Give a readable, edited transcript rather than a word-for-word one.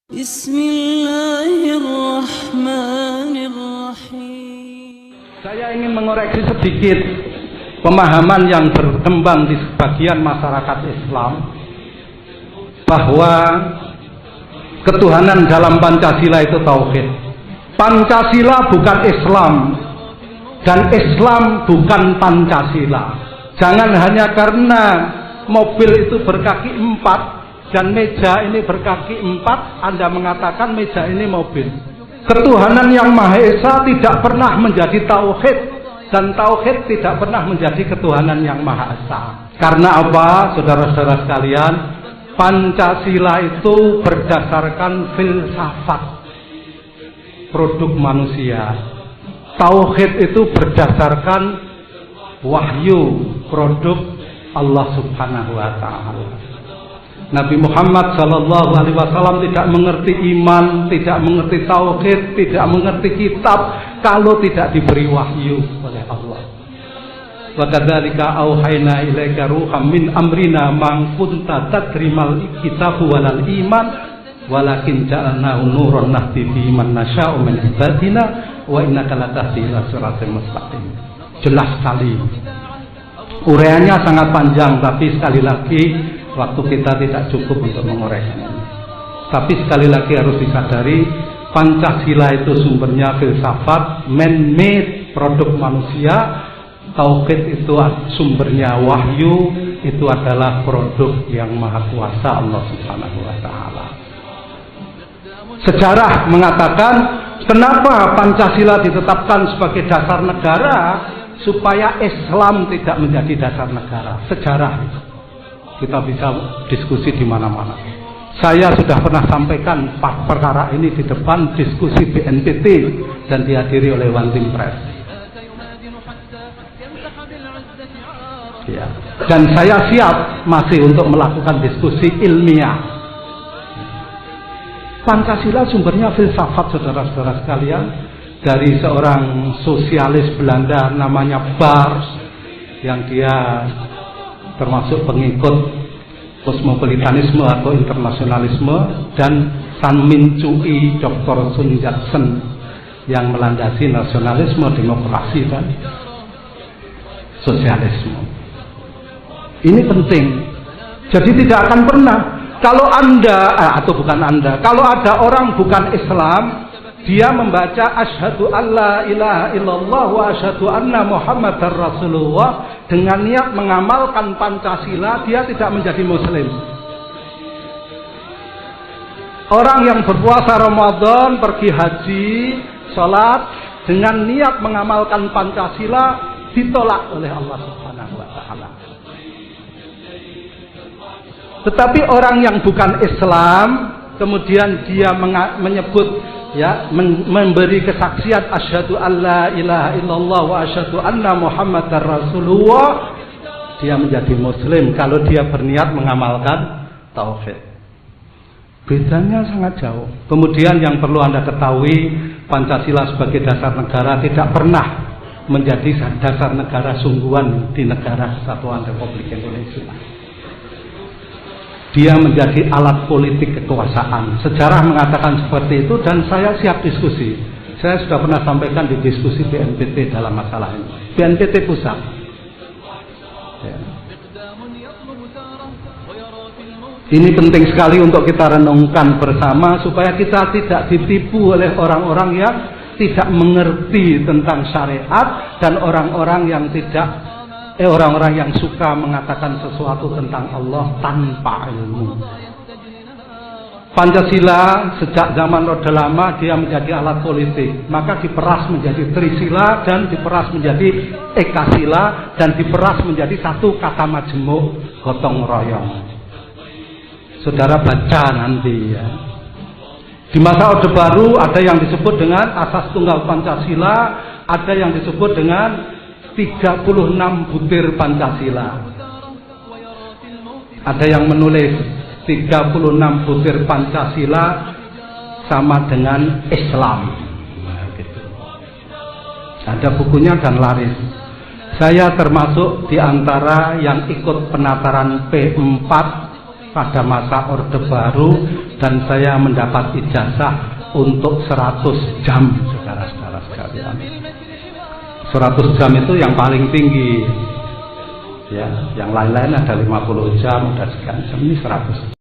Bismillahirrahmanirrahim. Saya ingin mengoreksi sedikit pemahaman yang berkembang di sebagian masyarakat Islam bahwa ketuhanan dalam Pancasila itu tauhid. Pancasila bukan Islam dan Islam bukan Pancasila. Jangan hanya karena mobil itu berkaki 4 dan meja ini berkaki 4 Anda mengatakan meja ini mobil. Ketuhanan yang Maha Esa tidak pernah menjadi tauhid dan tauhid tidak pernah menjadi ketuhanan yang Maha Esa. Karena apa, saudara-saudara sekalian? Pancasila itu berdasarkan filsafat, produk manusia. Tauhid itu berdasarkan wahyu, produk Allah Subhanahu wa Ta'ala. Nabi Muhammad sallallahu alaihi wasallam tidak mengerti iman, tidak mengerti tauhid, tidak mengerti kitab kalau tidak diberi wahyu oleh Allah. Wa kadzalika auhayna ilaika ruham min amrina ma kunta tadrimal kitabu walal iman walakin ja'alnahu nuran nahdi bihi man nasya'u min ibadina wa innaka latahdi ila siratal mustaqim. Jelas sekali. Uraiannya sangat panjang, tapi sekali lagi waktu kita tidak cukup untuk mengoreksinya. Tapi sekali lagi harus disadari, Pancasila itu sumbernya filsafat, man-made, produk manusia. Tauhid itu sumbernya wahyu, itu adalah produk yang maha kuasa Allah Subhanahu wa Ta'ala. Sejarah mengatakan kenapa Pancasila ditetapkan sebagai dasar negara, supaya Islam tidak menjadi dasar negara. Sejarah kita bisa diskusi di mana-mana. Saya sudah pernah sampaikan perkara ini di depan diskusi BNPT dan dihadiri oleh One Team Press. Ya. Dan saya siap masih untuk melakukan diskusi ilmiah. Pancasila sumbernya filsafat, saudara-saudara sekalian, dari seorang sosialis Belanda namanya Bars, yang dia termasuk pengikut kosmopolitanisme atau internasionalisme, dan San Min Cui, Dr. Sun Yat-sen yang melandasi nasionalisme, demokrasi dan sosialisme. Ini penting. Jadi tidak akan pernah kalau kalau ada orang bukan Islam, dia membaca asyhadu alla ilaha illallah wa asyhadu anna muhammadar rasulullah dengan niat mengamalkan Pancasila, dia tidak menjadi muslim. Orang yang berpuasa Ramadan, pergi haji, sholat dengan niat mengamalkan Pancasila ditolak oleh Allah Subhanahu wa Ta'ala. Tetapi orang yang bukan Islam kemudian dia menyebut, memberi kesaksian asyhadu alla ilaha illallah wa asyhadu anna muhammadar rasulullah, dia menjadi muslim kalau dia berniat mengamalkan tauhid. Bedanya sangat jauh. Kemudian yang perlu Anda ketahui, Pancasila sebagai dasar negara tidak pernah menjadi dasar negara sungguhan di negara Kesatuan Republik Indonesia. Dia menjadi alat politik kekuasaan. Sejarah mengatakan seperti itu dan saya siap diskusi. Saya sudah pernah sampaikan di diskusi BNPT dalam masalah ini. BNPT pusat. Ya. Ini penting sekali untuk kita renungkan bersama supaya kita tidak ditipu oleh orang-orang yang tidak mengerti tentang syariat dan orang-orang yang orang-orang yang suka mengatakan sesuatu tentang Allah tanpa ilmu. Pancasila sejak zaman Orde Lama dia menjadi alat politik, maka diperas menjadi Trisila dan diperas menjadi Ekasila dan diperas menjadi satu kata majemuk gotong royong. Saudara baca nanti ya. Di masa Orde Baru ada yang disebut dengan Asas Tunggal Pancasila, ada yang disebut dengan 36 butir Pancasila. Ada yang menulis 36 butir Pancasila sama dengan Islam. Nah, gitu. Ada bukunya dan laris. Saya termasuk di antara yang ikut penataran P4 pada masa Orde Baru, dan saya mendapat ijazah untuk 100 jam, saudara-saudara sekalian. 100 jam itu yang paling tinggi. Ya, yang lain-lain ada 50 jam, ada sekian jam, ini 100.